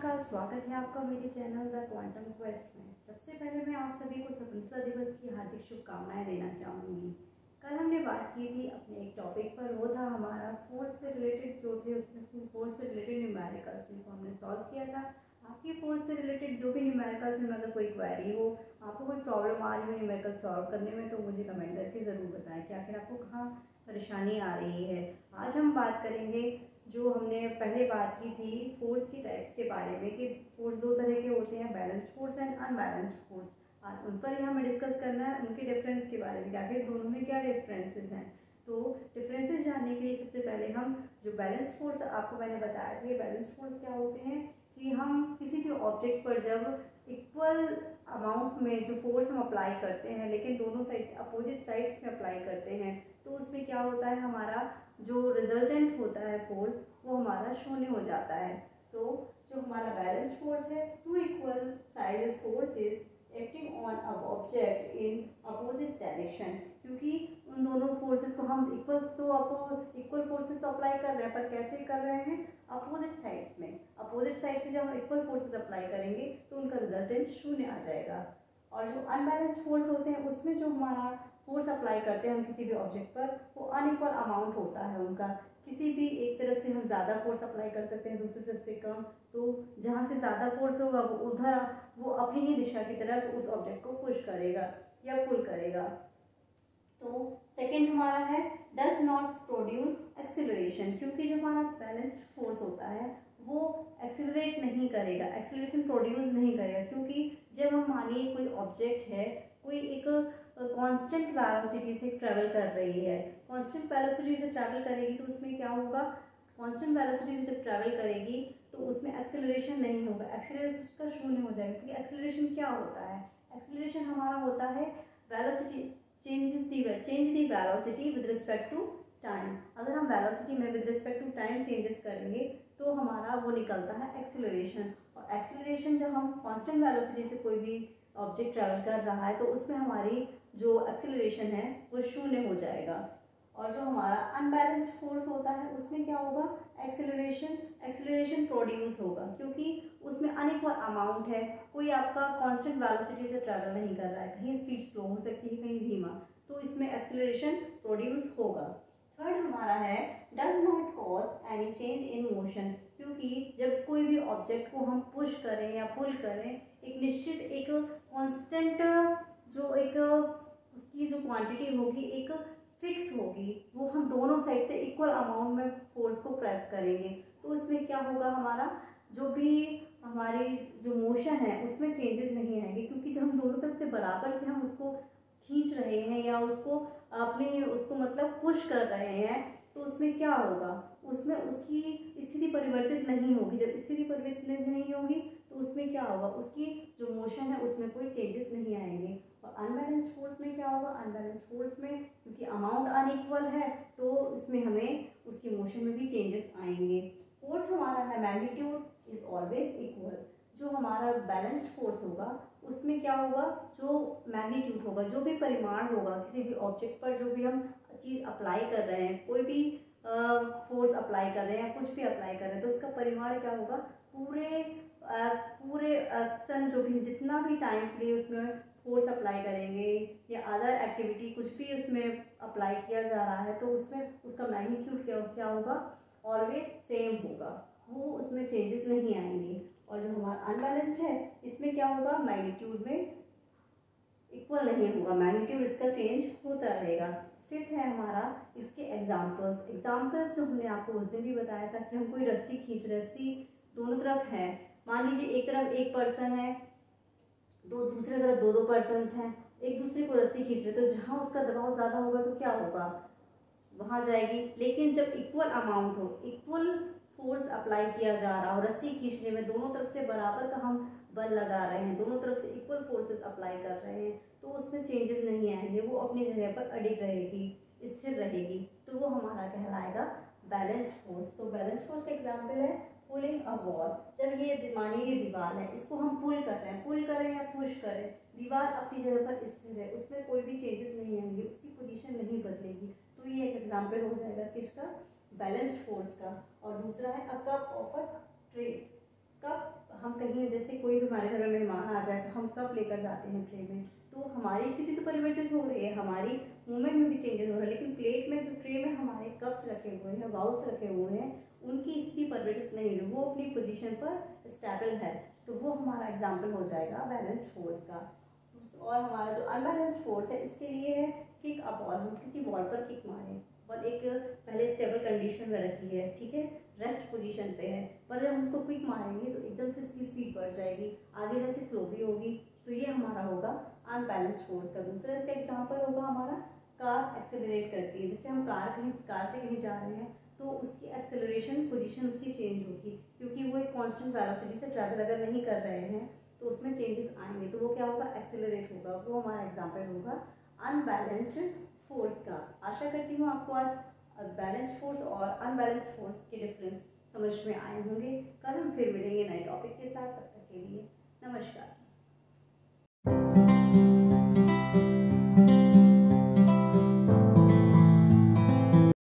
नमस्कार, स्वागत है आपका मेरे चैनल द क्वांटम क्वेस्ट में। सबसे पहले मैं आप सभी को स्वतंत्रता दिवस की हार्दिक शुभकामनाएं देना चाहूँगी। कल हमने बात की थी अपने एक टॉपिक पर, वो था हमारा फोर्स से रिलेटेड जो थे, उसमें फोर्स से रिलेटेड न्यूमेरिकल्स जिनको हमने सॉल्व किया था। आपकी फोर्स से रिलेटेड जो भी न्यूमेरिकल्स में अगर कोई क्वेरी हो, आपको कोई प्रॉब्लम आ रही हो न्यूमेरिकल सॉल्व करने में, तो मुझे कमेंट करके ज़रूर बताएं कि आखिर आपको कहाँ परेशानी आ रही है। आज हम बात करेंगे, जो हमने पहले बात की थी फोर्स की टाइप्स के बारे में, कि फोर्स दो तरह के होते हैं, balanced force and unbalanced force. आज उन पर ही हमें डिस्कस करना है, उनके डिफरेंस के बारे में, आखिर दोनों में क्या डिफरेंसेस हैं। तो डिफरेंसेस जानने के लिए सबसे पहले हम जो बैलेंस्ड फोर्स आपको मैंने बताया था, ये बैलेंस्ड फोर्स क्या होते हैं कि हम किसी भी ऑब्जेक्ट पर जब इक्वल अमाउंट में जो फोर्स हम अप्लाई करते हैं, लेकिन दोनों साइड अपोजिट साइड्स में अप्लाई करते हैं, तो उसमें क्या होता है, हमारा जो रिजल्टेंट होता है फोर्स, वो हमारा शून्य हो जाता है। तो जो हमारा बैलेंस्ड फोर्स है, two equal sizes forces acting on a object in opposite direction, क्योंकि उन दोनों फोर्सेस को हम इक्वल फोर्सेस तो अप्लाई कर रहे हैं, पर कैसे कर रहे हैं, अपोजिट साइड्स में। अपोजिट साइड से जब हम इक्वल फोर्सेस अप्लाई करेंगे तो उनका रिजल्टेंट शून्य आ जाएगा। और जो अनबैलेंस्ड फोर्स होते हैं, उसमें जो हमारा फोर्स अप्लाई करते हैं हम किसी भी ऑब्जेक्ट पर, वो अनइक्वल अमाउंट होता है उनका। किसी भी एक तरफ से हम ज़्यादा फोर्स अप्लाई कर सकते हैं, दूसरी तरफ से कम। तो जहाँ से ज़्यादा फोर्स होगा वो अपनी ही दिशा की तरफ उस ऑब्जेक्ट को पुश करेगा या पुल करेगा। तो सेकेंड हमारा है डज नॉट प्रोड्यूस एक्सिलरेशन, क्योंकि जो हमारा बैलेंस्ड फोर्स होता है वो एक्सिलरेट नहीं करेगा, एक्सिलरेशन प्रोड्यूस नहीं करेगा। क्योंकि जब हम मानिए कोई ऑब्जेक्ट है, कोई एक कांस्टेंट वेलोसिटी से ट्रैवल कर रही है, कांस्टेंट वेलोसिटी से ट्रैवल करेगी, तो उसमें क्या होगा, कांस्टेंट वेलोसिटी से जब ट्रैवल करेगी तो उसमें एक्सेलरेशन नहीं होगा, एक्सेलरेशन उसका शून्य हो जाएगा। क्योंकि एक्सेलरेशन क्या होता है, एक्सेलरेशन हमारा होता है velocity change the velocity with respect to time. अगर हम वेलोसिटी में with respect to time changes करेंगे तो हमारा वो निकलता है एक्सेलरेशन। और एक्सेलरेशन जब हम कांस्टेंट वेलोसिटी से कोई भी ऑब्जेक्ट ट्रैवल कर रहा है, तो उसमें हमारी जो एक्सेलरेशन है वो शून्य हो जाएगा। और जो हमारा अनबैलेंस्ड फोर्स होता है, उसमें क्या होगा, एक्सेलरेशन प्रोड्यूस होगा, क्योंकि उसमें अनइक्वल अमाउंट है, कोई आपका कांस्टेंट वेलोसिटी से ट्रैवल नहीं कर रहा है, कहीं स्पीड स्लो हो सकती है, कहीं धीमा, तो इसमें एक्सेलरेशन प्रोड्यूस होगा। थर्ड हमारा है does not cause any change in motion, क्योंकि जब कोई भी ऑब्जेक्ट को हम पुश करें या पुल करें, एक निश्चित एक कांस्टेंट जो एक उसकी जो क्वांटिटी होगी, एक फिक्स होगी, वो हम दोनों साइड से इक्वल अमाउंट में फोर्स को प्रेस करेंगे, तो उसमें क्या होगा, हमारा जो भी हमारी जो मोशन है उसमें चेंजेस नहीं आएंगे। क्योंकि जब हम दोनों तरफ से बराबर से हम उसको खींच रहे हैं या उसको मतलब पुश कर रहे हैं, तो उसमें क्या होगा, उसमें उसकी स्थिति परिवर्तित नहीं होगी। जब स्थिति परिवर्तित नहीं होगी तो उसमें क्या होगा, उसकी जो मोशन है उसमें कोई चेंजेस नहीं आएंगे। और अनबैलेंस्ड फोर्स में क्या होगा, अनबैलेंस्ड फोर्स में क्योंकि अमाउंट अनइक्वल है, तो इसमें हमें उसकी मोशन में भी चेंजेस आएंगे। फोर्थ हमारा है मैग्नीट्यूड इज ऑलवेज इक्वल, जो हमारा बैलेंस्ड फोर्स होगा उसमें क्या होगा, जो मैग्नीट्यूड होगा, जो भी परिमाण होगा किसी भी ऑब्जेक्ट पर, जो भी हम चीज़ अप्लाई कर रहे हैं, कोई भी फोर्स अप्लाई कर रहे हैं या कुछ भी अप्लाई कर रहे हैं, तो उसका परिमाण क्या होगा, पूरे एक्शन जो भी जितना भी टाइम के लिए उसमें फोर्स अप्लाई करेंगे या अदर एक्टिविटी कुछ भी उसमें अप्लाई किया जा रहा है, तो उसमें उसका मैग्नीट्यूड क्या होगा, ऑलवेज सेम होगा, वो उसमें चेंजेस नहीं आएंगे। और जो हमारा अनबैलेंस्ड है, इसमें क्या होगा, मैग्नीट्यूड में इक्वल नहीं होगा, मैग्नीट्यूड इसका चेंज होता रहेगा। फिफ्थ है हमारा इसके एग्जाम्पल्स जो हमने आपको उस दिन भी बताया था कि हम कोई रस्सी खींच, रस्सी दोनों तरफ है, मान लीजिए एक तरफ एक पर्सन है, दूसरी तरफ दो पर्सन हैं, एक दूसरे को रस्सी खींच रहे, तो जहाँ उसका दबाव ज़्यादा होगा तो क्या होगा, वहाँ जाएगी। लेकिन जब इक्वल अमाउंट हो, इक्वल फोर्स अप्लाई किया जा रहा हो, रस्सी खींचने में दोनों तरफ से बराबर का हम बल लगा रहे हैं, दोनों तरफ से इक्वल फोर्सेस अप्लाई कर रहे हैं, तो उसमें चेंजेस नहीं आएंगे, वो अपनी जगह पर अडिग रहेगी, स्थिर रहेगी, तो वो हमारा कहलाएगा बैलेंस्ड फोर्स। तो बैलेंस्ड फोर्स का एग्जाम्पल है पुलिंग अ वॉल। जब ये मानिए ये दीवार है, इसको हम पुल कर रहे हैं, पुल करें या पुश करें, दीवार अपनी जगह पर स्थिर है, उसमें कोई भी चेंजेस नहीं आएंगे, उसकी पोजीशन नहीं बदलेगी, तो ये एक एग्जाम्पल हो जाएगा किसका, बैलेंस्ड फोर्स का। और दूसरा है a cup of a tray. Cup हम कहीं, जैसे कोई भी हमारे घर में मेहमान आ जाए तो हम कप लेकर जाते हैं ट्रे में, तो हमारी स्थिति तो परिवर्तित हो रही है, हमारी मूवमेंट में भी चेंजेस हो रहा है, लेकिन प्लेट में जो ट्रे में हमारे कप्स रखे हुए हैं, बाउल्स रखे हुए हैं, उनकी स्थिति परिवर्तित नहीं है, वो अपनी पोजीशन पर स्टेबल है। तो वो हमारा एग्जाम्पल हो जाएगा बैलेंस्ड फोर्स का। और हमारा जो अनबैलेंस्ड फोर्स है, इसके लिए है किक अ बॉल, हम किसी बॉल पर किक मारें, बॉल एक पहले स्टेबल कंडीशन में रखी है, ठीक है, रेस्ट पोजीशन पे है, पर जब हम उसको क्विक मारेंगे तो एकदम से इसकी स्पीड बढ़ जाएगी, आगे जाके स्लो भी होगी, तो ये हमारा होगा अनबैलेंस्ड फोर्स का। दूसरा इसका एग्जांपल होगा हमारा कार एक्सेलरेट करती है, जैसे हम कार से कहीं जा रहे हैं तो उसकी एक्सेलरेशन पोजीशन उसकी चेंज होगी, क्योंकि वो एक कांस्टेंट वेलोसिटी से ट्रैवल अगर नहीं कर रहे हैं तो उसमें चेंजेस आएंगे, तो वो क्या होगा, एक्सेलरेट होगा, वो हमारा एग्जाम्पल होगा अनबैलेंस्ड फोर्स का। आशा करती हूँ आपको आज बैलेंस्ड फोर्स और अनबैलेंस्ड फोर्स के डिफरेंस समझ में आए होंगे। कल हम फिर मिलेंगे नए टॉपिक के साथ, तब तक के लिए नमस्कार।